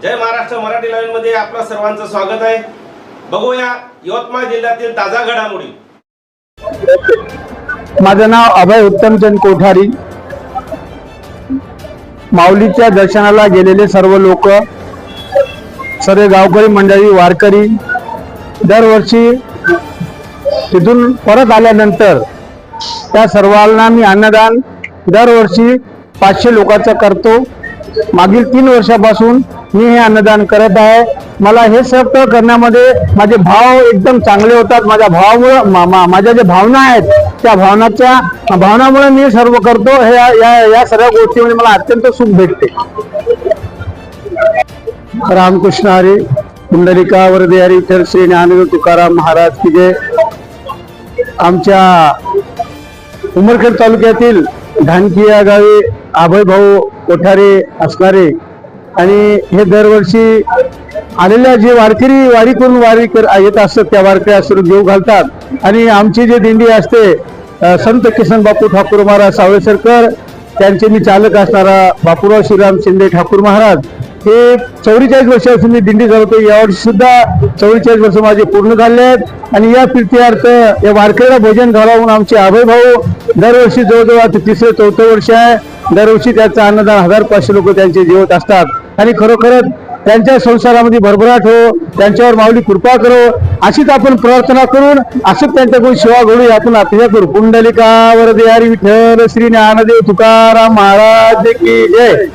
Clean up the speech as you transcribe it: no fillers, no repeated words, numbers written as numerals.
जय Maharashtra Marathi live मध्ये आपलं सर्वांचं स्वागत आहे। बघूया यवतमाळ जिल्ह्यातील ताजा घडामोडी। माझं नाव अभय उत्तमचंद कोठारी। माऊलीच्या दर्शनाला गेलेले सर्व लोक, सर्व गावकरी मंडळी, वारकरी दरवर्षी तिथून परत आल्यानंतर त्या सर्वांना मी अन्नदान दरवर्षी 500 लोकांचं करतो। मागील 3 वर्षापासून मी हे अन्नदान करत आहे। मला हे सर्व करण्यामध्ये माझे भाव एकदम चांगले होतात। माझ्या भावामुळे माझ्या ज्या भावना आहेत त्या भावनामुळे मी सर्व करतो। हे या सर्व गोष्टीमध्ये मला अत्यंत सुख भेटते। रामकृष्ण हरी, पुंडलिका वरदे हरी, विठ्ठल श्री ज्ञानदेव तुकाराम महाराज की जय। आमच्या उमरखेड तालुक्यातील धानकी या गावी अभय भाऊ कोठारे असणारे आणि हे दरवर्षी आलेल्या जे वारकरी वारी करून येत असतात त्या वारकऱ्या जीव घालतात। आणि आमची जी दिंडी असते संत किसन बापू ठाकूर महाराज सावळेसरकर, त्यांचे मी चालक असणारा बापूराव श्रीराम शिंदे ठाकूर महाराज, हे 44 वर्षापासून मी दिंडी चालवतो। यावर्षी सुद्धा 44 वर्ष माझे पूर्ण झाले आहेत। आणि या प्रीत्यर्थ या वारकऱ्याला भोजन घालावून आमचे अभय भाऊ दरवर्षी जवळजवळ 3रे-4थे वर्ष आहे, दरवर्षी त्याचं अन्नदान 1500 लोक त्यांचे जेवत असतात। आणि खरोखरच त्यांच्या संसारामध्ये भरभराट हो, त्यांच्यावर माऊली कृपा करो अशीच आपण प्रार्थना करून असंच त्यांच्याकडून सेवा घडू आपण अपेक्षा करू। पुंडलिका वरदे हरी, विठ्ठल श्री ज्ञानदेव तुकाराम महाराज की जय।